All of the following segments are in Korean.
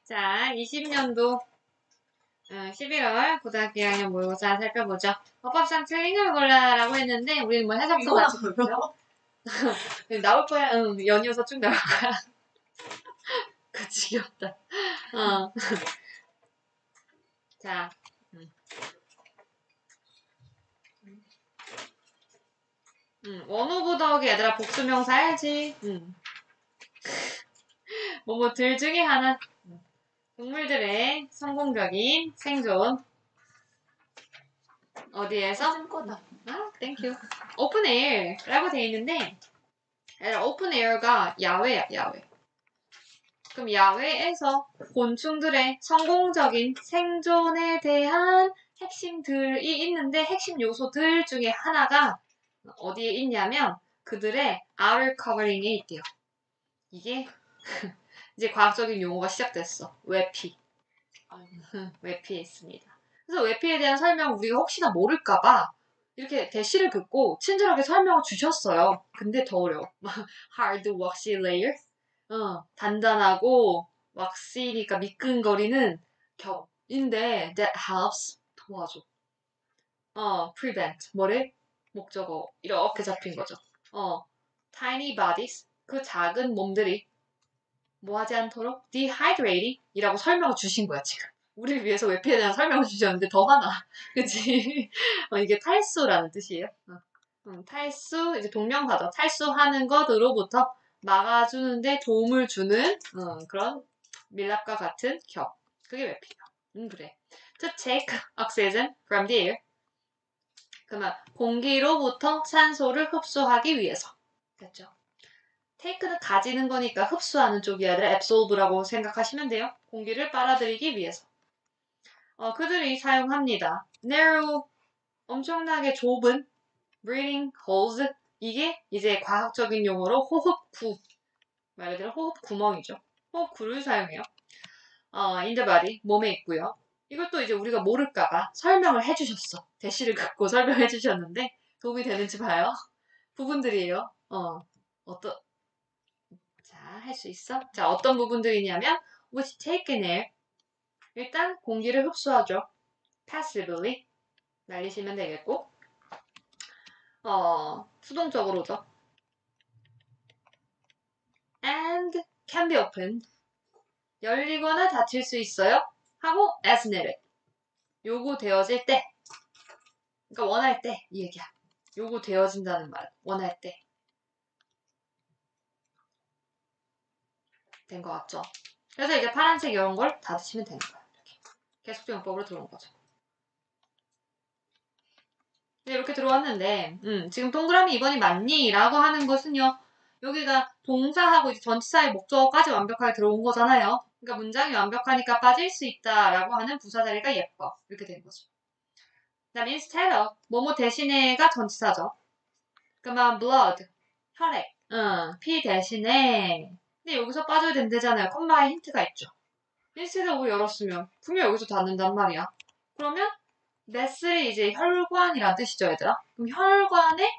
자, 20년도 11월 고등학교 2학년 모의고사 살펴보죠. 어법상 틀린 걸 골라라고 했는데 우리는 뭐 해석서 같이 볼게요. 나올 거야. 응, 연이어서 쭉 나올 거야. 그치, 귀엽다. 자, 원오브 더하기 얘들아 복수명사 알지? 뭐들 중에 하나. 동물들의 성공적인 생존. 어디에서? 거다. 아, 땡큐. 오픈 에어라고 돼 있는데, 오픈 에어가 야외야, 야외. 그럼 야외에서 곤충들의 성공적인 생존에 대한 핵심들이 있는데, 핵심 요소들 중에 하나가 어디에 있냐면, 그들의 outer covering에 있대요. 이게 이제 과학적인 용어가 시작됐어. 외피. 외피에 있습니다. 그래서 외피에 대한 설명 우리가 혹시나 모를까봐 이렇게 대시를 긋고 친절하게 설명을 주셨어요. 근데 더 어려워. hard waxy layer. 단단하고 왁시니까 미끈거리는 겹인데 that helps 도와줘. prevent 뭐를? 목적어 이렇게 잡힌 거죠. tiny bodies 그 작은 몸들이 뭐 하지 않도록 dehydrating 이라고 설명을 주신 거야 지금. 우리를 위해서 외피에 대한 설명을 주셨는데 더 많아. 그치? 이게 탈수라는 뜻이에요. 탈수, 이제 동명사죠. 탈수하는 것으로부터 막아주는데 도움을 주는 그런 밀랍과 같은 겹. 그게 외피야. 그래. To take oxygen from the air. 그러면 공기로부터 산소를 흡수하기 위해서. 됐죠? take는 가지는 거니까 흡수하는 쪽이 아니라 absorbe라고 생각하시면 돼요. 공기를 빨아들이기 위해서. 그들이 사용합니다. narrow, 엄청나게 좁은 breathing holes. 이게 이제 과학적인 용어로 호흡구. 말 그대로 호흡 구멍이죠. 호흡구를 사용해요. in the body, 몸에 있고요. 이것도 이제 우리가 모를까봐 설명을 해주셨어. 대시를 긋고 설명해주셨는데 도움이 되는지 봐요. 부분들이에요. 어떤 자, 할 수 있어? 자, 어떤 부분들이냐면 which take in air. 일단 공기를 흡수하죠. passively. 날리시면 되겠고 수동적으로죠. and can be opened. 열리거나 닫힐 수 있어요. 하고 as needed. 요구되어질 때. 그러니까 원할 때 이 얘기야. 요구되어진다는 말. 원할 때. 된 것 같죠? 그래서 이제 파란색 이런 걸 닫으시면 되는 거야. 이렇게. 계속적용법으로 들어온 거죠. 이렇게 들어왔는데 지금 동그라미 2번이 맞니? 라고 하는 것은요. 여기가 동사하고 이제 전치사의 목적어까지 완벽하게 들어온 거잖아요. 그러니까 문장이 완벽하니까 빠질 수 있다라고 하는 부사 자리가 예뻐. 이렇게 된 거죠. 그 다음에 instead of 뭐뭐 대신에가 전치사죠. 그러면 blood, 혈액, 피 대신에 근데 여기서 빠져야 된대잖아요. 콤마에 힌트가 있죠. instead of 열었으면 분명 여기서 닫는단 말이야. 그러면 vessel 이제 혈관이란 뜻이죠, 얘들아. 그럼 혈관에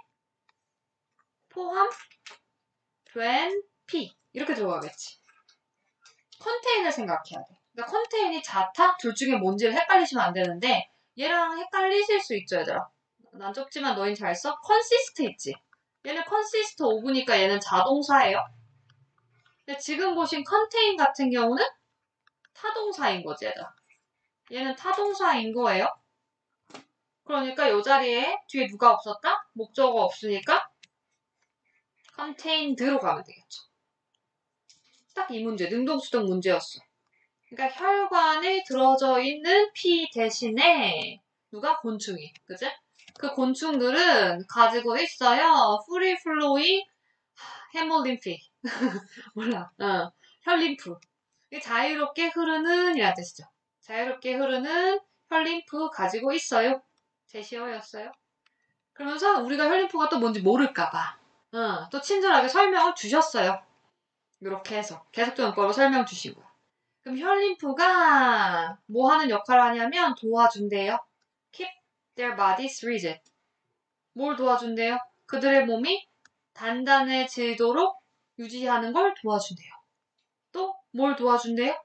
포함된 피 이렇게 들어가겠지. 컨테인을 생각해야 돼. 그러니까 컨테인이 자타 둘 중에 뭔지를 헷갈리시면 안 되는데 얘랑 헷갈리실 수 있죠, 얘들아. 난 좁지만 너흰 잘 써? consist 있지. 얘는 consist of니까 얘는 자동사예요. 근데 지금 보신 contain 같은 경우는 타동사인 거지, 얘들아. 얘는 타동사인 거예요. 그러니까 이 자리에 뒤에 누가 없었다? 목적어가 없으니까 contained로 가면 되겠죠. 딱 이 문제, 능동수동 문제였어. 그러니까 혈관에 들어져 있는 피 대신에 누가? 곤충이. 그지? 그 곤충들은 가지고 있어요. free flowing hemolymph. 몰라. 혈림프. 자유롭게 흐르는 이란 뜻이죠. 자유롭게 흐르는 혈림프 가지고 있어요. 제시어였어요. 그러면서 우리가 혈림프가 또 뭔지 모를까봐 또 친절하게 설명을 주셨어요. 이렇게 해서 계속적용법으로 설명 주신 거야. 그럼 혈림프가 뭐 하는 역할을 하냐면 도와준대요. Keep their bodies rigid. 뭘 도와준대요? 그들의 몸이 단단해지도록 유지하는 걸 도와준대요. 또 뭘 도와준대요?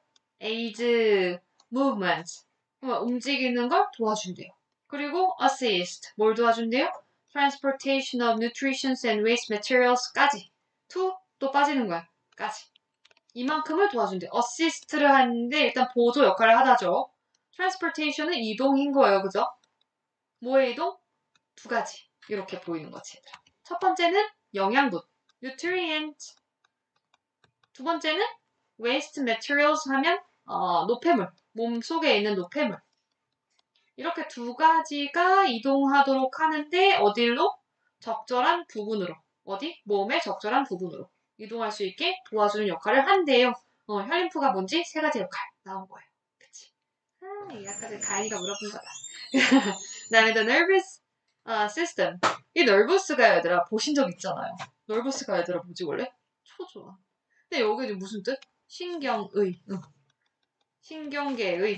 aid movement. 움직이는 걸 도와준대요. 그리고 assist. 뭘 도와준대요? transportation of nutrition and waste materials까지. to 또 빠지는 거야. 까지. 이만큼을 도와준대. assist를 하는데 일단 보조 역할을 하다죠. transportation은 이동인 거예요. 그죠? 뭐의 이동? 두 가지. 이렇게 보이는 거지. 얘들아. 첫 번째는 영양분. nutrient. 두 번째는 waste materials 하면 노폐물. 몸 속에 있는 노폐물. 이렇게 두 가지가 이동하도록 하는데 어디로? 적절한 부분으로. 어디? 몸의 적절한 부분으로 이동할 수 있게 도와주는 역할을 한대요. 혈림프가 뭔지 세 가지 역할 나온 거예요. 그치? 이 아까 가인이가 물어본 거다. 그 다음에 the nervous system. 이 nervous가 얘들아 보신 적 있잖아요. nervous가 얘들아 뭐지 원래? 초조한. 근데 여기는 무슨 뜻? 신경의.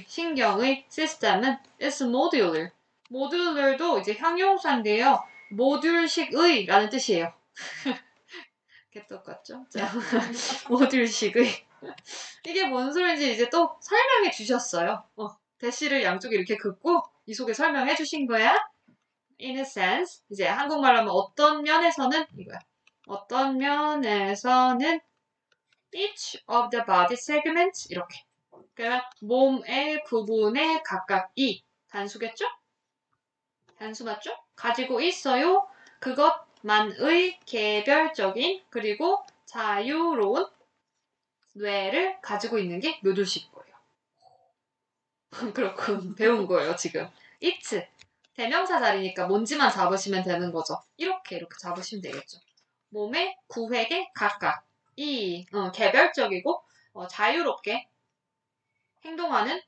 신경의 시스템은 is modular. modular도 이제 형용사인데요. 모듈식의 라는 뜻이에요. 개 똑같죠? 자, 모듈식의. 이게 뭔 소리인지 이제 또 설명해 주셨어요. 대시를 양쪽에 이렇게 긋고 이 속에 설명해 주신 거야. In a sense. 이제 한국말로 하면 어떤 면에서는 이거야. 어떤 면에서는 each of the body segments 이렇게. 그러니까 몸의 부분에 각각이 단수겠죠? 단수 맞죠? 가지고 있어요. 그것만의 개별적인 그리고 자유로운 뇌를 가지고 있는 게 묘들식 거예요. 그렇군. 배운 거예요, 지금. it. 대명사 자리니까 뭔지만 잡으시면 되는 거죠. 이렇게 잡으시면 되겠죠. 몸의 구획에 각각 이 개별적이고 자유롭게 행동하는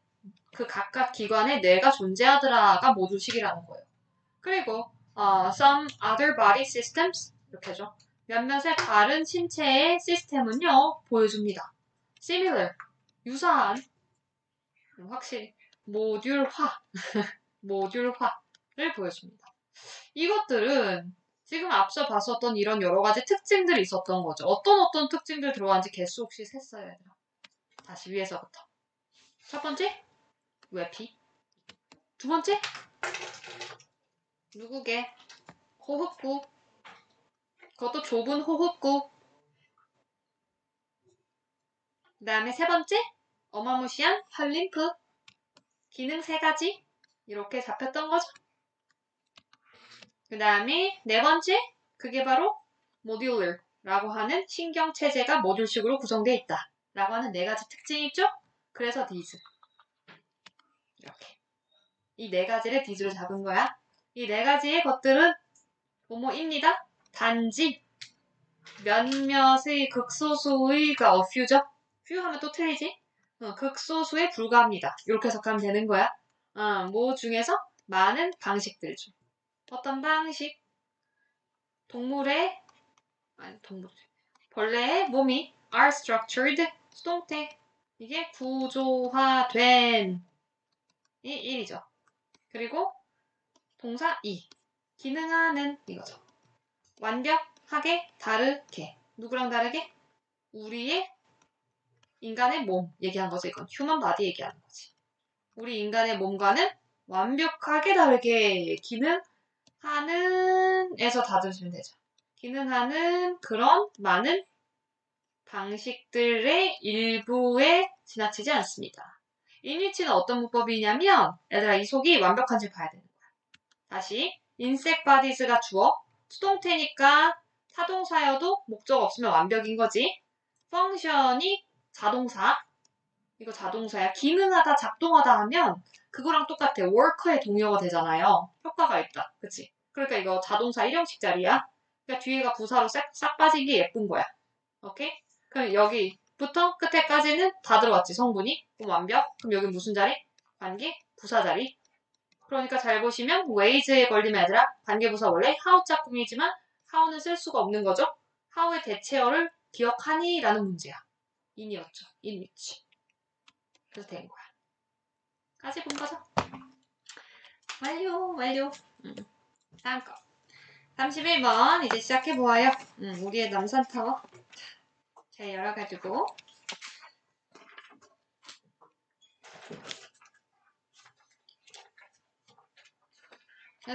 그 각각 기관에 뇌가 존재하더라가 모듈식이라는 거예요. 그리고 some other body systems 이렇게 하죠. 몇몇의 다른 신체의 시스템은요 보여줍니다. similar 유사한 확실히 모듈화 모듈화를 보여줍니다. 이것들은 지금 앞서 봤었던 이런 여러 가지 특징들이 있었던 거죠. 어떤 특징들 들어간지 개수 혹시 셌어요, 얘들아? 다시 위에서부터. 첫 번째 외피. 두 번째 누구게? 호흡구. 그것도 좁은 호흡구. 그 다음에 세 번째 어마무시한 혈림프. 기능 세 가지 이렇게 잡혔던 거죠. 그 다음에 네 번째 그게 바로 모듈러라고 하는 신경체제가 모듈식으로 구성되어 있다 라고 하는 네 가지 특징이 있죠. 그래서 these 이렇게 이 네 가지를 these로 잡은 거야. 이 네 가지의 것들은 뭐뭐입니다. 단지 몇몇의 극소수의가 few 하면 또 틀리지? 극소수에 불과합니다. 이렇게 해석하면 되는 거야. 뭐 중에서 많은 방식들 중 어떤 방식? 벌레의 몸이 are structured 수동태 이게 구조화된 이 1이죠. 그리고 동사 2 기능하는 이거죠. 완벽하게 다르게 누구랑 다르게? 우리의 인간의 몸 얘기한 거죠. 이건 휴먼 바디 얘기하는 거지. 우리 인간의 몸과는 완벽하게 다르게 기능하는 에서 다 들으시면 되죠. 기능하는 그런 많은 방식들의 일부에 지나치지 않습니다. 인위치는 어떤 문법이냐면 얘들아 이 속이 완벽한지 봐야 되는 거야. 다시 insect bodies가 주어 수동태니까 타동사여도 목적 없으면 완벽인 거지. function이 자동사 이거 자동사야. 기능하다 작동하다 하면 그거랑 똑같아. work의 동의어가 되잖아요. 효과가 있다. 그치? 그러니까 이거 자동사 1형식 자리야. 그러니까 뒤에가 부사로 싹 빠진 게 예쁜 거야. 오케이? 그럼 여기부터 끝에까지는 다 들어왔지, 성분이. 그럼 완벽. 그럼 여기 무슨 자리? 관계, 부사 자리. 그러니까 잘 보시면 ways에 걸리면 얘들아 관계부사 원래 how 짝꿍이지만 how는 쓸 수가 없는 거죠. how의 대체어를 기억하니? 라는 문제야. in이었죠. in which. 그래서 된 거야. 까지 본 거죠? 완료. 다음 거. 31번 이제 시작해보아요. 우리의 남산타워. 잘 열어가지고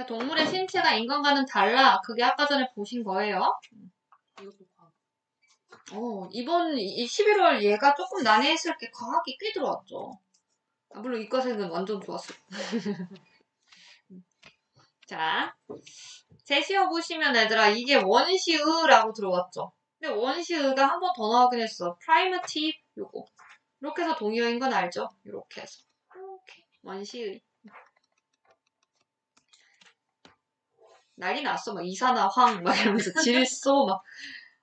동물의 신체가 인간과는 달라. 그게 아까 전에 보신 거예요. 이번 11월 얘가 조금 난해했을 게 과학이 꽤 들어왔죠. 물론 이과생은 완전 좋았어요. 자, 제시어 보시면 얘들아 이게 원시의라고 들어왔죠. 근데 원시의가 한 번 더 나오긴 했어. primitive 요거. 이렇게 해서 동의어인 건 알죠? 이렇게 해서. 이렇게 원시의. 난리 났어. 막 이산화 황 막 이러면서 질소 막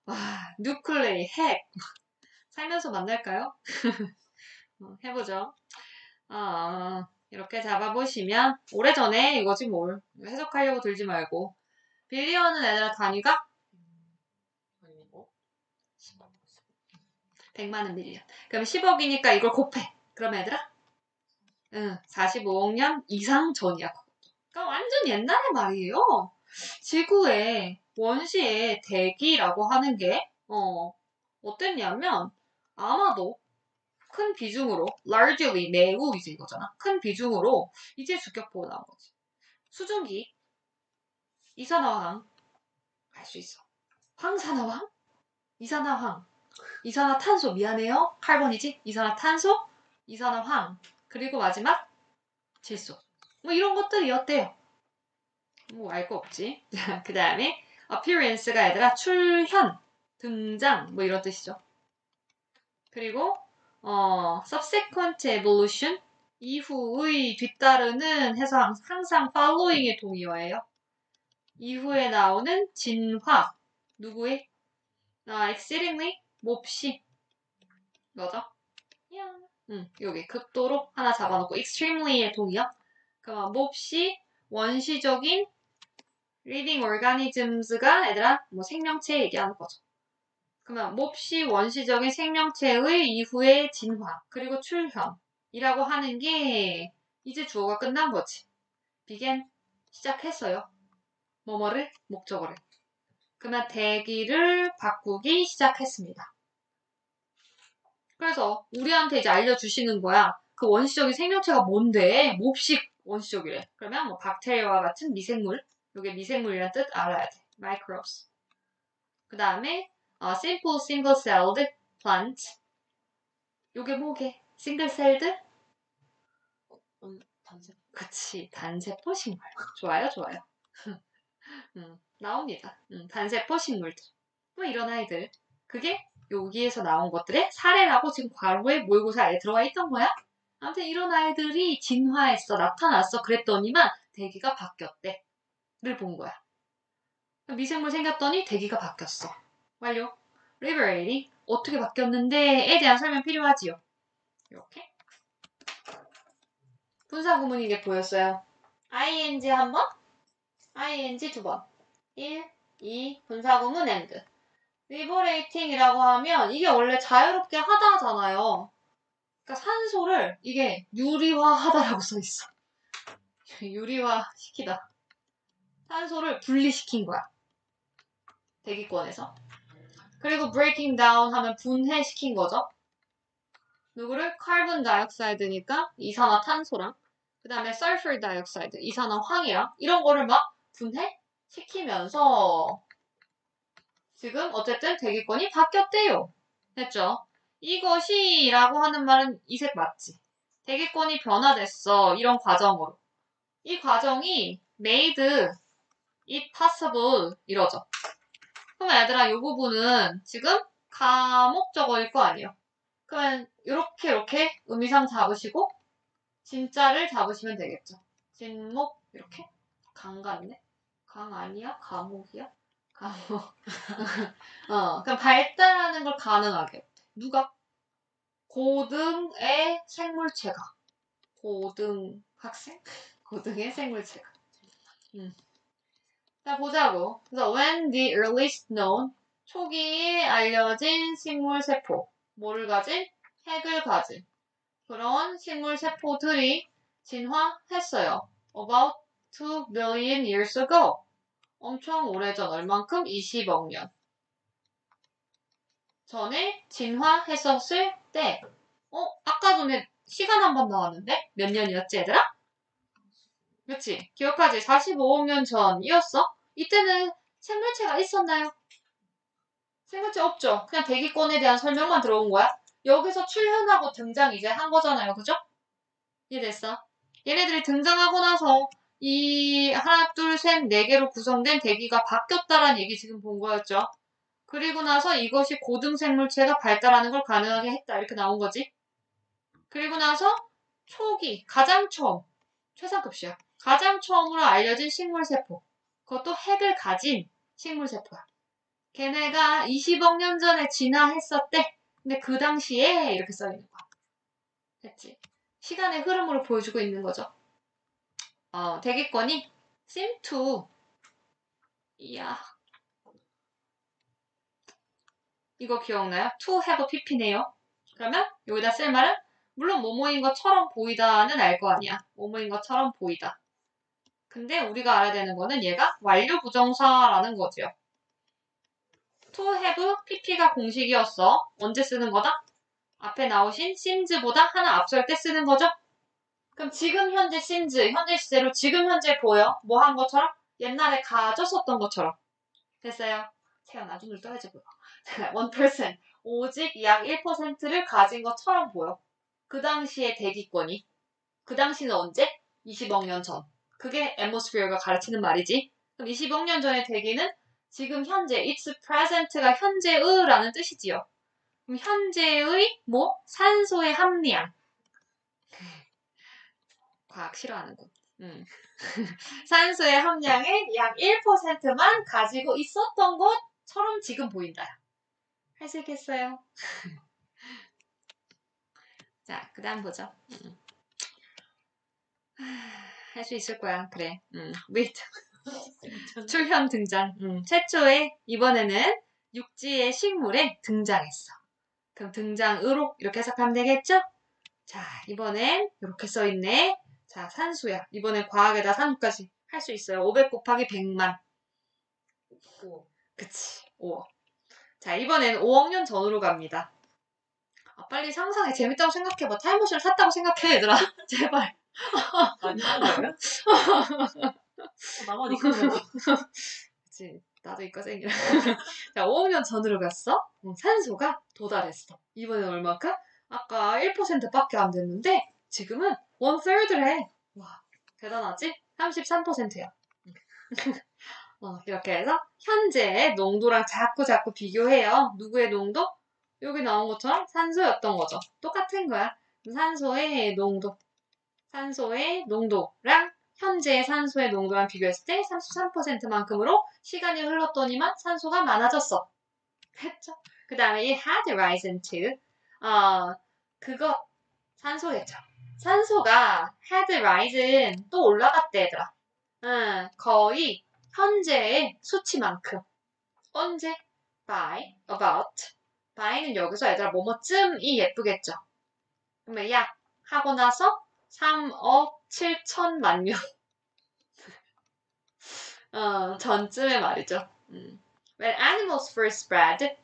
와, 뉴클레이 핵 살면서 만날까요? 해보죠. 이렇게 잡아보시면 오래전에 이거지 뭘 해석하려고 들지 말고 빌리언은 애들아 단위가 100만은 밀리언. 그럼 10억이니까 이걸 곱해. 그럼 얘들아 45억 년 이상 전이야. 그러니까 완전 옛날의 말이에요. 지구의 원시의 대기라고 하는 게 어땠냐면 아마도 큰 비중으로 largely 매우 이제 이거잖아. 큰 비중으로 이제 주격보고 나온 거지. 수증기, 이산화황 알 수 있어. 황산화황, 이산화황, 이산화탄소 미안해요. 카본이지. 이산화탄소, 이산화황 그리고 마지막 질소. 뭐 이런 것들이었대요. 뭐 알 거 없지. 그 다음에 appearance가 얘들아 출현, 등장 뭐 이런 뜻이죠. 그리고 subsequent evolution 이후의 뒤따르는 해서 항상 following의 동의어예요. 이후에 나오는 진화 누구의? exceedingly 몹시 뭐죠? 여기 극도로 하나 잡아놓고 extremely의 동의어. 그럼 몹시 원시적인 living organisms가 얘들아 뭐 생명체 얘기하는 거죠. 그러면 몹시 원시적인 생명체의 이후의 진화 그리고 출현이라고 하는 게 이제 주어가 끝난 거지. began 시작했어요. 뭐뭐를 목적어를. 그러면 대기를 바꾸기 시작했습니다. 그래서 우리한테 이제 알려주시는 거야. 그 원시적인 생명체가 뭔데? 몹시 원시적이래. 그러면 뭐 박테리아와 같은 미생물. 이게 미생물이라는 뜻 알아야 돼. microbes. 그 다음에 simple single-celled plant. 요게 뭐게? 싱글셀드? 단세포. 그치. 단세포 식물. 좋아요, 좋아요. 나옵니다. 단세포 식물들. 뭐 이런 아이들. 그게 여기에서 나온 것들의 사례라고 지금 괄호에 모의고사에 들어와 있던 거야? 아무튼 이런 아이들이 진화했어, 나타났어 그랬더니만 대기가 바뀌었대. 를 본 거야. 미생물 생겼더니 대기가 바뀌었어. 완료. liberating. 어떻게 바뀌었는데에 대한 설명 필요하지요. 이렇게. 분사구문인 게 보였어요. ing 한 번, ing 두 번. 1, 2, 분사구문 and. liberating이라고 하면 이게 원래 자유롭게 하다 하잖아요. 그러니까 산소를 이게 유리화하다라고 써있어. 유리화시키다. 산소를 분리시킨 거야. 대기권에서. 그리고 breaking down 하면 분해시킨 거죠. 누구를? 카본 다이옥사이드니까 이산화탄소랑 그 다음에 sulfur 다이옥사이드 이산화황이랑 이런 거를 막 분해시키면서 지금 어쨌든 대기권이 바뀌었대요. 됐죠? 이것이 라고 하는 말은 이 색 맞지? 대기권이 변화됐어. 이런 과정으로. 이 과정이 made it possible 이러죠. 그럼 얘들아 이 부분은 지금 가목적어일 거 아니에요. 그러면 이렇게 의미상 잡으시고 진짜를 잡으시면 되겠죠. 진목 이렇게 강 같네. 강 아니야? 가목이야? 가목. 그럼 발달하는 걸 가능하게. 누가? 고등의 생물체가. 고등 학생? 고등의 생물체가. 자, 보자고. 그래서 when the earliest known 초기에 알려진 식물세포 뭐를 가진? 핵을 가진 그런 식물세포들이 진화했어요. About 2 billion years ago. 엄청 오래전 얼만큼? 20억 년 전에 진화했었을 때 아까 전에 시간 한 번 나왔는데 몇 년이었지 얘들아? 그치? 기억하지? 45억 년 전이었어? 이때는 생물체가 있었나요? 생물체 없죠? 그냥 대기권에 대한 설명만 들어온 거야? 여기서 출현하고 등장 이제 한 거잖아요. 그죠? 이해됐어? 얘네들이 등장하고 나서 이 하나, 둘, 셋, 네 개로 구성된 대기가 바뀌었다라는 얘기 지금 본 거였죠. 그리고 나서 이것이 고등생물체가 발달하는 걸 가능하게 했다. 이렇게 나온 거지. 그리고 나서 초기, 가장 처음, 최상급시야. 가장 처음으로 알려진 식물세포. 그것도 핵을 가진 식물세포야. 걔네가 20억 년 전에 진화했었대. 근데 그 당시에 이렇게 써있는 거야. 됐지? 시간의 흐름으로 보여주고 있는 거죠. 대기권이 seem to, 이야, 이거 기억나요? to have pp네요. 그러면 여기다 쓸 말은 물론 뭐뭐인 것처럼 보이다는 알 거 아니야. 뭐뭐인 것처럼 보이다. 근데 우리가 알아야 되는 거는 얘가 완료 부정사라는 거지요. to have pp가 공식이었어. 언제 쓰는 거다? 앞에 나오신 seems보다 하나 앞설 때 쓰는 거죠? 그럼 지금 현재 seems, 현재 시제로 지금 현재 보여? 뭐 한 것처럼? 옛날에 가졌었던 것처럼. 됐어요? 제가 나중에 떠야지 보여. 1%, 오직 약 1%를 가진 것처럼 보여. 그 당시의 대기권이. 그 당시는 언제? 20억 년 전. 그게 atmosphere가 가르치는 말이지. 그럼 20억 년 전의 대기는 지금 현재, it's present가 현재의라는 뜻이지요. 그럼 현재의 산소의 함량. 과학 싫어하는군. 산소의 함량의 약 1%만 가지고 있었던 것처럼 지금 보인다. 할 수 있겠어요? 자, 그 다음 보죠. 할 수 있을 거야. 그래. with 출현 등장. 최초의 이번에는 육지의 식물에 등장했어. 그럼 등장으로 이렇게 해석하면 되겠죠? 자, 이번엔 이렇게 써있네. 자, 산수야. 이번엔 과학에다 산수까지 할 수 있어요. 500 곱하기 100만. 5. 그치. 5억. 자, 이번엔 5억 년 전으로 갑니다. 빨리 상상해. 재밌다고 생각해봐. 타임머신을 샀다고 생각해, 얘들아. 제발. 안 사는 거예요? 나만 이거는. 그치. 나도 이과생이라. 자, 5억 년 전으로 갔어. 산소가 도달했어. 이번엔 얼마큼? 아까 1%밖에 안 됐는데 지금은 1/3래. 와, 대단하지? 33%야. 이렇게 해서 현재의 농도랑 자꾸 비교해요. 누구의 농도? 여기 나온 것처럼 산소였던 거죠. 똑같은 거야. 산소의 농도랑 현재의 산소의 농도랑 비교했을 때 33%만큼으로 시간이 흘렀더니만 산소가 많아졌어. 했죠? 그 다음에 it had risen to 그거 산소겠죠. 산소가 had risen 또 올라갔대 얘들아. 거의 현재의 수치만큼. 언제? by, about. by는 여기서 얘들아 뭐뭐쯤이 예쁘겠죠. 그러면 약 하고 나서 3억 7천만 년 전쯤의 말이죠. When animals first spread.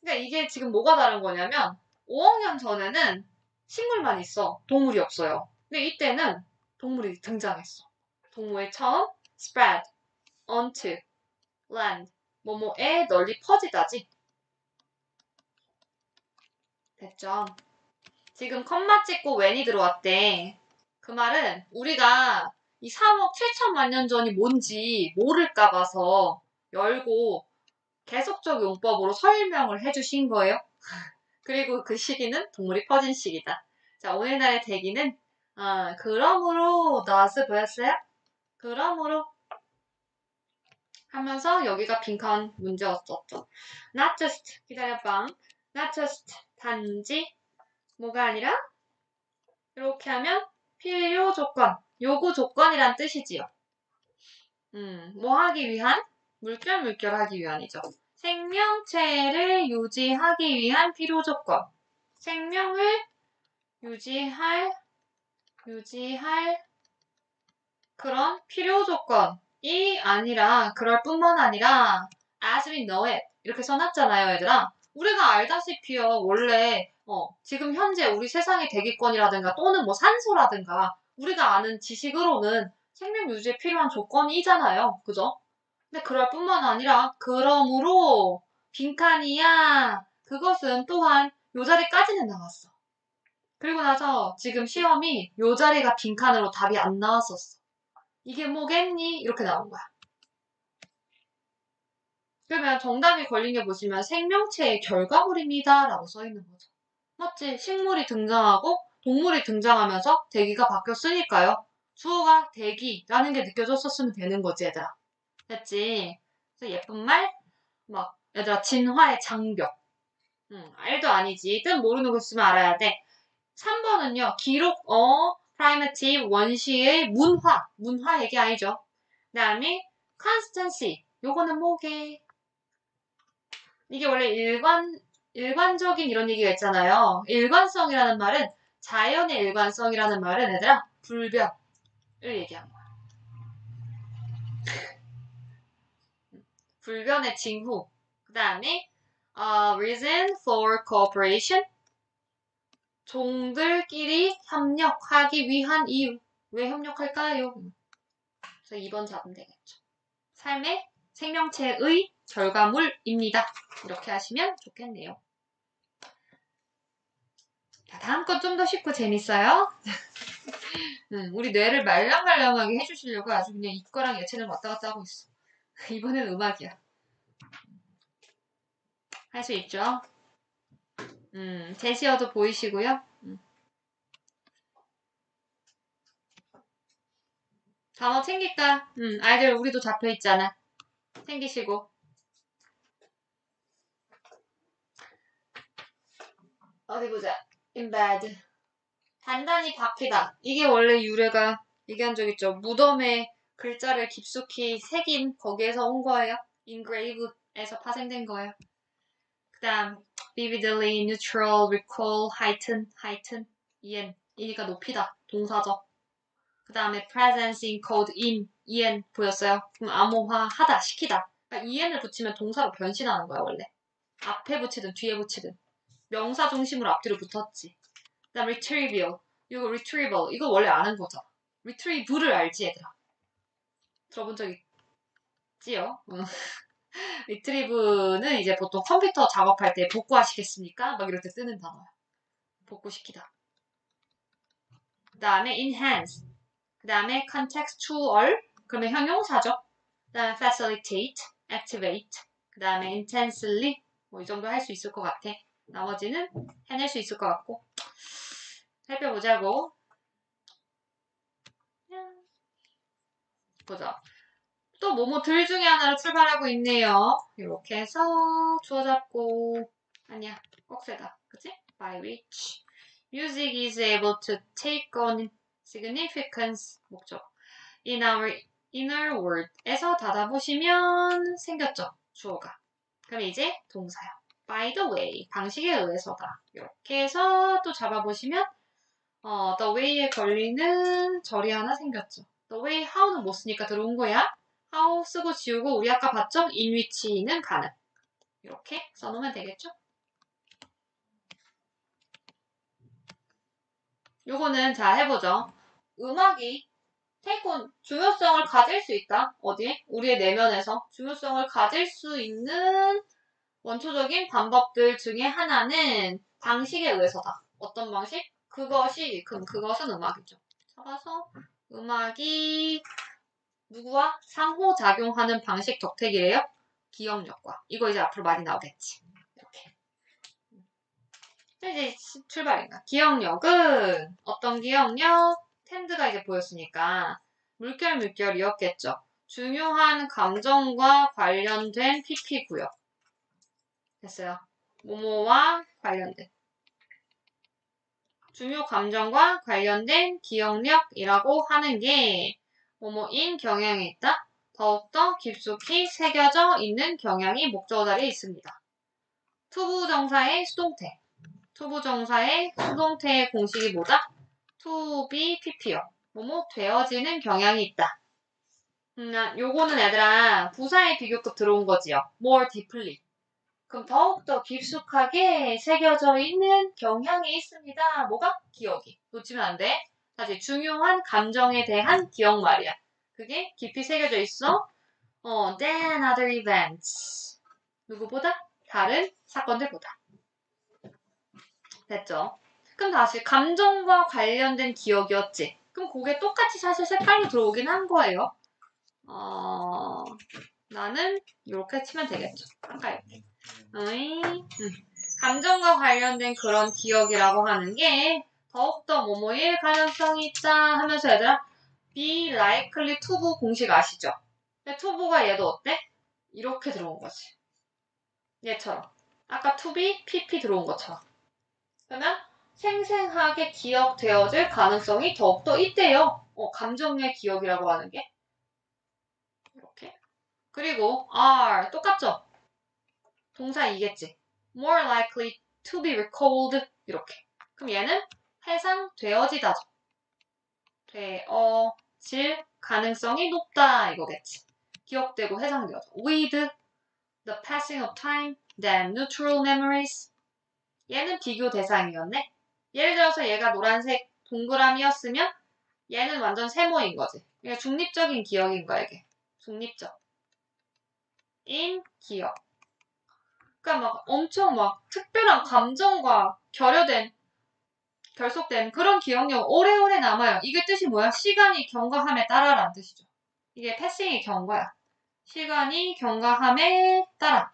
그러니까 이게 지금 뭐가 다른 거냐면 5억 년 전에는 식물만 있어. 동물이 없어요. 근데 이때는 동물이 등장했어. 동물이 처음 spread onto land. 뭐뭐에 널리 퍼지다지. 됐죠? 지금 컴마 찍고 when이 들어왔대. 그 말은 우리가 이 3억 7천만 년 전이 뭔지 모를까 봐서 열고 계속적 용법으로 설명을 해주신 거예요. 그리고 그 시기는 동물이 퍼진 시기다. 자, 오늘날의 대기는 그러므로 나와서 보였어요? 그러므로 하면서 여기가 빈칸 문제였었죠. Not just 기다려봐. Not just 단지 뭐가 아니라 이렇게 하면 필요 조건, 요구 조건이란 뜻이지요. 뭐 하기 위한? 물결하기 위한이죠. 생명체를 유지하기 위한 필요 조건. 생명을 유지할 그런 필요 조건이 아니라, 그럴 뿐만 아니라, as we know it. 이렇게 써놨잖아요, 얘들아. 우리가 알다시피요, 원래, 지금 현재 우리 세상의 대기권이라든가 또는 뭐 산소라든가, 우리가 아는 지식으로는 생명 유지에 필요한 조건이잖아요. 그죠? 근데 그럴 뿐만 아니라 그러므로 빈칸이야. 그것은 또한 요 자리까지는 나왔어. 그리고 나서 지금 시험이 요 자리가 빈칸으로 답이 안 나왔었어. 이게 뭐겠니? 이렇게 나온 거야. 그러면 정답이 걸린 게 보시면 생명체의 결과물입니다. 라고 써 있는 거죠. 맞지? 식물이 등장하고 동물이 등장하면서 대기가 바뀌었으니까요. 주어가 대기라는 게 느껴졌었으면 되는 거지, 얘들아. 됐지? 그래서 예쁜 말? 막, 얘들아, 진화의 장벽. 알도 아니지. 뜻 모르는 거 있으면 알아야 돼. 3번은요, 기록, primitive, 원시의 문화. 문화 얘기 아니죠. 그 다음에, constancy. 요거는 뭐게? 이게 원래 일관적인 이런 얘기가 있잖아요. 일관성이라는 말은, 자연의 일관성이라는 말은 얘들아, 불변을 얘기한 거야. 불변의 징후. 그 다음에, reason for cooperation. 종들끼리 협력하기 위한 이유. 왜 협력할까요? 그래서 2번 잡으면 되겠죠. 삶의 생명체의 결과물입니다. 이렇게 하시면 좋겠네요. 자, 다음 건 좀 더 쉽고 재밌어요. 우리 뇌를 말랑말랑하게 해주시려고 아주 그냥 이거랑 예체능 왔다 갔다 하고 있어. 이번엔 음악이야. 할 수 있죠? 제시어도 보이시고요. 단어 챙길까? 아이들 우리도 잡혀있잖아. 챙기시고. 어디 보자. embed. 단단히 박히다. 이게 원래 유래가 얘기한 적 있죠. 무덤에 글자를 깊숙이 새긴 거기에서 온 거예요. engrave에서 파생된 거예요. 그 다음 vividly, neutral, recall, heighten, 이가 높이다. 동사적. 그 다음에 presence, encode, en 보였어요? 그럼 암호화하다, 시키다. 그러니까 en을 붙이면 동사로 변신하는 거야 원래. 앞에 붙이든 뒤에 붙이든. 명사 중심으로 앞뒤로 붙었지. 그 다음 retrieval. 이거 retrieval. 이거 원래 아는 거죠. retrieve를 알지 얘들아. 들어본 적 있지요? retrieve는 이제 보통 컴퓨터 작업할 때 복구하시겠습니까? 막 이럴 때 쓰는 단어야. 복구시키다. 그 다음에 enhance. 그 다음에 contextual. 그러면 형용사죠. 그 다음에 facilitate, activate. 그 다음에 intensely. 뭐 이 정도 할 수 있을 것 같아. 나머지는 해낼 수 있을 것 같고. 살펴보자고. 보자. 또 뭐뭐들 중에 하나를 출발하고 있네요. 이렇게 해서 주어 잡고 아니야 꼭 세다. 그치? By which music is able to take on significance 목적 in our inner world에서 닫아보시면 생겼죠. 주어가. 그럼 이제 동사요. By the way 방식에 의해서다. 이렇게 해서 또 잡아보시면 the way에 걸리는 절이 하나 생겼죠. the way, how는 못 쓰니까 들어온 거야. how 쓰고 지우고 우리 아까 봤죠? in which는 가능. 이렇게 써놓으면 되겠죠? 요거는 자 해보죠. 음악이 take on 중요성을 가질 수 있다. 어디에? 우리의 내면에서 중요성을 가질 수 있는 원초적인 방법들 중에 하나는 방식에 의해서다. 어떤 방식? 그것은 음악이죠. 잡아서 음악이 누구와 상호작용하는 방식 덕택이래요? 기억력과. 이거 이제 앞으로 많이 나오겠지. 이렇게. 이제 출발인가. 기억력은 어떤 기억력? 텐드가 이제 보였으니까 물결이었겠죠. 중요한 감정과 관련된 PP구역. 됐어요. 모모와 관련된. 중요 감정과 관련된 기억력이라고 하는 게 뭐뭐인 경향이 있다. 더욱더 깊숙이 새겨져 있는 경향이 목적어 자리에 있습니다. 투부정사의 수동태. 투부정사의 수동태의 공식이 뭐다? to be pp요. 뭐뭐 되어지는 경향이 있다. 요거는 얘들아 부사의 비교급 들어온 거지요. more deeply. 그럼 더욱더 깊숙하게 새겨져 있는 경향이 있습니다. 뭐가? 기억이. 놓치면 안 돼. 다시 중요한 감정에 대한 기억 말이야. 그게 깊이 새겨져 있어. than other events. 누구보다? 다른 사건들보다. 됐죠? 그럼 다시 감정과 관련된 기억이었지. 그럼 그게 똑같이 사실 색깔로 들어오긴 한 거예요. 나는 이렇게 치면 되겠죠. 헷갈릴게. 감정과 관련된 그런 기억이라고 하는 게 더욱더 뭐뭐일 가능성이 있다 하면서 얘들아 be likely to 공식 아시죠? 근데 to가 얘도 어때? 이렇게 들어온 거지. 얘처럼. 아까 to be, pp 들어온 것처럼. 그러면 생생하게 기억되어질 가능성이 더욱더 있대요. 감정의 기억이라고 하는 게. 이렇게. 그리고 are 똑같죠? 동사 이겠지. more likely to be recalled 이렇게. 그럼 얘는 해상되어지다죠. 되어질 가능성이 높다 이거겠지. 기억되고 해상되어져. With the passing of time, then neutral memories. 얘는 비교 대상이었네. 예를 들어서 얘가 노란색 동그라미였으면 얘는 완전 세모인 거지. 이게 중립적인 기억인 거야 이게. 중립적. 인 기억. 그러니까 막 엄청 막 특별한 감정과 결속된 그런 기억력 오래오래 남아요. 이게 뜻이 뭐야? 시간이 경과함에 따라라는 뜻이죠. 이게 패싱이 경과야. 시간이 경과함에 따라.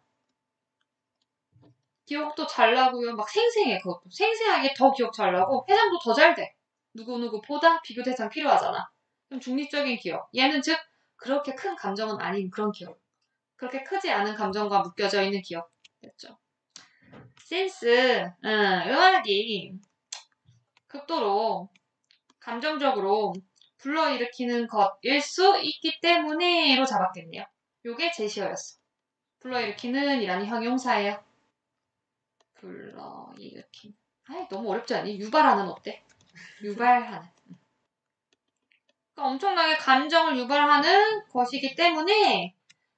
기억도 잘 나고요. 막 생생해 그것도. 생생하게 더 기억 잘 나고 해상도 더 잘 돼. 누구누구보다 비교 대상 필요하잖아. 그럼 중립적인 기억. 얘는 즉 그렇게 큰 감정은 아닌 그런 기억. 그렇게 크지 않은 감정과 묶여져 있는 기억. 됐죠? since 음악이 극도로 감정적으로 불러일으키는 것일 수 있기 때문에로 잡았겠네요. 요게 제시어였어. 불러일으키는 이라는 형용사예요. 불러일으키는. 아이 너무 어렵지 않니? 유발하는 어때? 유발하는. 그러니까 엄청나게 감정을 유발하는 것이기 때문에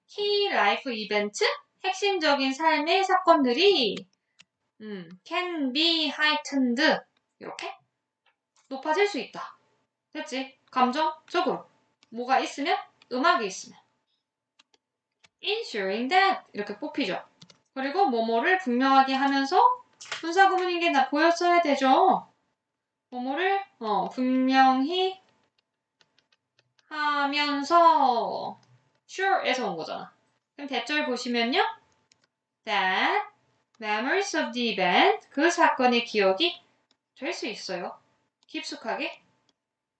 key life event, 핵심적인 삶의 사건들이 can be heightened 이렇게 높아질 수 있다. 됐지? 감정적으로. 뭐가 있으면? 음악이 있으면. ensuring that 이렇게 뽑히죠. 그리고 뭐뭐를 분명하게 하면서 분사구문인 게 나 보였어야 되죠. 뭐뭐를 분명히 하면서 sure에서 온 거잖아. 그럼 대절 보시면요. that memories of the event 그 사건의 기억이 될 수 있어요. 깊숙하게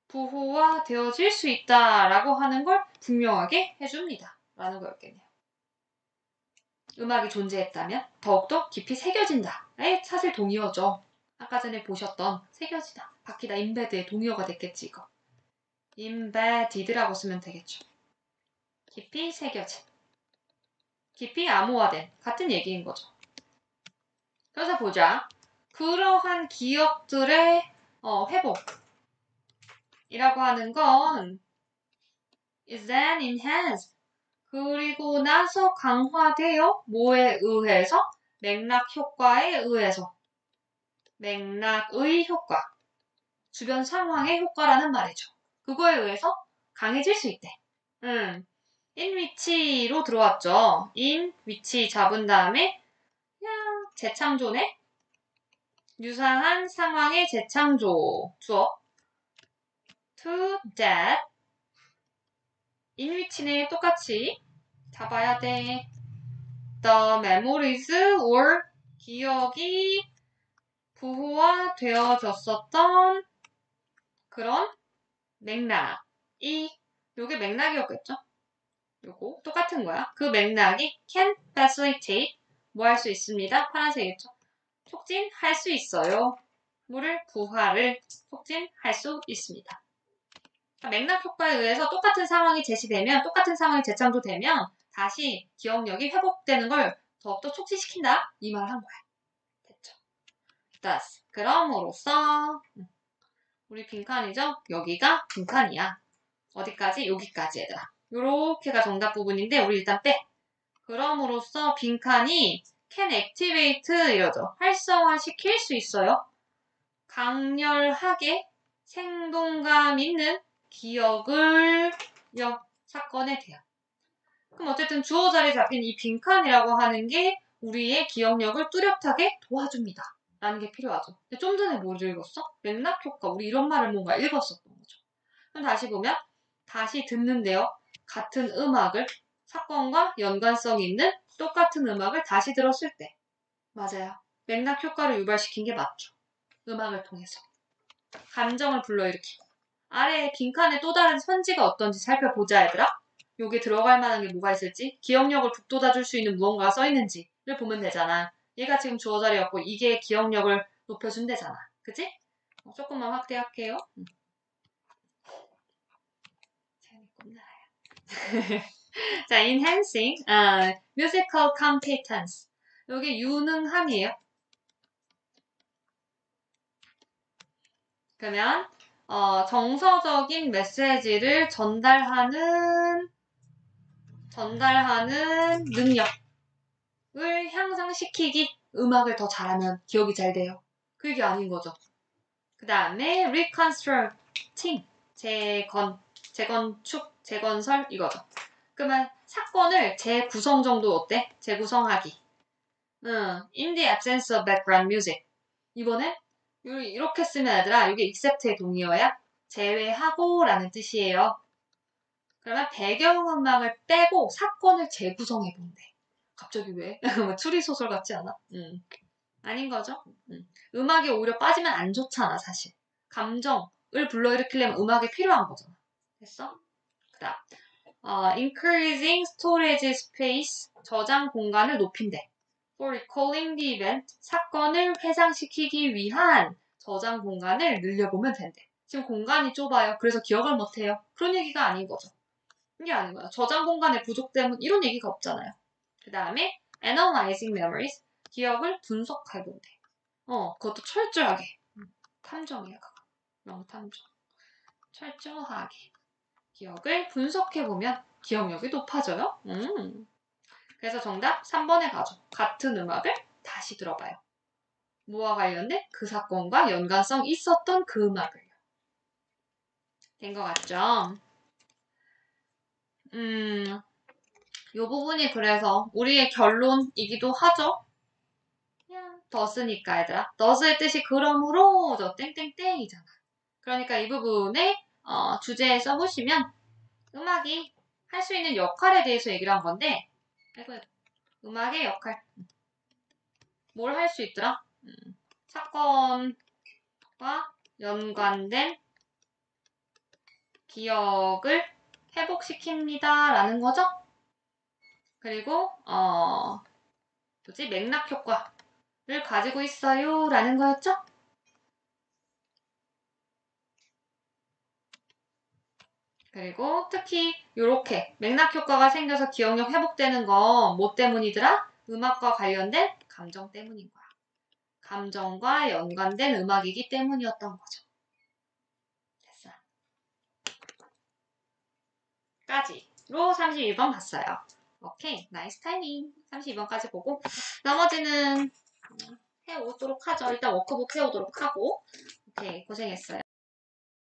부호화되어질 수 있다라고 하는 걸 분명하게 해줍니다. 라는 거였겠네요. 음악이 존재했다면 더욱더 깊이 새겨진다. 사실 동의어죠. 아까 전에 보셨던 새겨지다, 바뀌다, 인베드의 동의어가 됐겠지 이거. embedded라고 쓰면 되겠죠. 깊이 새겨진. 깊이 암호화된 같은 얘기인 거죠. 그래서 보자. 그러한 기억들의 회복이라고 하는 건 is then enhanced. 그리고 나서 강화되어 뭐에 의해서? 맥락 효과에 의해서. 맥락의 효과. 주변 상황의 효과라는 말이죠. 그거에 의해서 강해질 수 있대. in which로 들어왔죠. in which 잡은 다음에 그냥 재창조네. 유사한 상황의 재창조. 주어. to that. in which는 똑같이 잡아야 돼. The memories or 기억이 부호화되어졌었던 그런 맥락이 요게 맥락이었겠죠? 요거 똑같은 거야. 그 맥락이 can facilitate 뭐 할 수 있습니다. 파란색이죠. 촉진할 수 있어요. 뭐를 부활을 촉진할 수 있습니다. 맥락 효과에 의해서 똑같은 상황이 제시되면 똑같은 상황이 재창조되면 다시 기억력이 회복되는 걸 더욱더 촉진시킨다 이 말 한 거야. 됐죠? thus 그럼으로써 우리 빈칸이죠? 여기가 빈칸이야. 어디까지? 여기까지 얘들아. 요렇게가 정답 부분인데 우리 일단 빼. 그럼으로써 빈칸이 can activate 이러죠. 활성화시킬 수 있어요. 강렬하게 생동감 있는 기억을 사건에 대한. 그럼 어쨌든 주어 자리에 잡힌 이 빈칸이라고 하는 게 우리의 기억력을 뚜렷하게 도와줍니다. 라는 게 필요하죠. 근데 좀 전에 뭘 읽었어? 맥락 효과. 우리 이런 말을 뭔가 읽었었던 거죠. 그럼 다시 보면 다시 듣는데요. 같은 음악을 사건과 연관성 있는 똑같은 음악을 다시 들었을 때 맞아요. 맥락 효과를 유발시킨 게 맞죠. 음악을 통해서. 감정을 불러일으키고 아래에 빈칸에 또 다른 선지가 어떤지 살펴보자 얘들아. 여기에 들어갈 만한 게 뭐가 있을지 기억력을 북돋아줄 수 있는 무언가가 써있는지를 보면 되잖아. 얘가 지금 주어 자리였고 이게 기억력을 높여준대잖아. 그치? 조금만 확대할게요. 자, enhancing musical competence. 여기 유능함이에요. 그러면 정서적인 메시지를 전달하는 능력을 향상시키기. 음악을 더 잘하면 기억이 잘 돼요. 그 얘기 아닌 거죠. 그 다음에 reconstructing, 재건축, 재건설 이거죠. 그러면 사건을 재구성 정도 어때? 재구성하기. In the absence of background music. 이번엔 이렇게 쓰면 얘들아 이게 except의 동의어야. 제외하고 라는 뜻이에요. 그러면 배경음악을 빼고 사건을 재구성해본대. 갑자기 왜? 추리소설 같지 않아? 아닌 거죠? 음악이 오히려 빠지면 안 좋잖아 사실. 감정을 불러일으키려면 음악이 필요한 거잖아. 됐어? 그 다음 increasing storage space, 저장 공간을 높인대. For recalling the event, 사건을 회상시키기 위한 저장 공간을 늘려보면 된대. 지금 공간이 좁아요. 그래서 기억을 못해요. 그런 얘기가 아닌 거죠. 이게 아닌 거야. 저장 공간의 부족 때문 이런 얘기가 없잖아요. 그 다음에 analyzing memories, 기억을 분석해본대. 그것도 철저하게. 탐정이야, 그거. 명탐정. 철저하게. 기억을 분석해보면 기억력이 높아져요. 그래서 정답 3번에 가죠. 같은 음악을 다시 들어봐요. 뭐와 관련된? 그 사건과 연관성 있었던 그 음악을요. 된 것 같죠? 이 부분이 그래서 우리의 결론이기도 하죠. 더스니까 얘들아. 더스의 뜻이 그러므로 저 땡땡땡이잖아. 그러니까 이 부분에 주제에 써보시면 음악이 할 수 있는 역할에 대해서 얘기를 한 건데 음악의 역할 뭘 할 수 있더라? 사건과 연관된 기억을 회복시킵니다 라는 거죠. 그리고 맥락 효과를 가지고 있어요 라는 거였죠. 그리고 특히 이렇게 맥락 효과가 생겨서 기억력 회복되는 건 뭐 때문이더라? 음악과 관련된 감정 때문인 거야. 감정과 연관된 음악이기 때문이었던 거죠. 됐어. 까지로 32번 봤어요. 오케이, 나이스 타이밍. 32번까지 보고 나머지는 해오도록 하죠. 일단 워크북 해오도록 하고. 오케이, 고생했어요.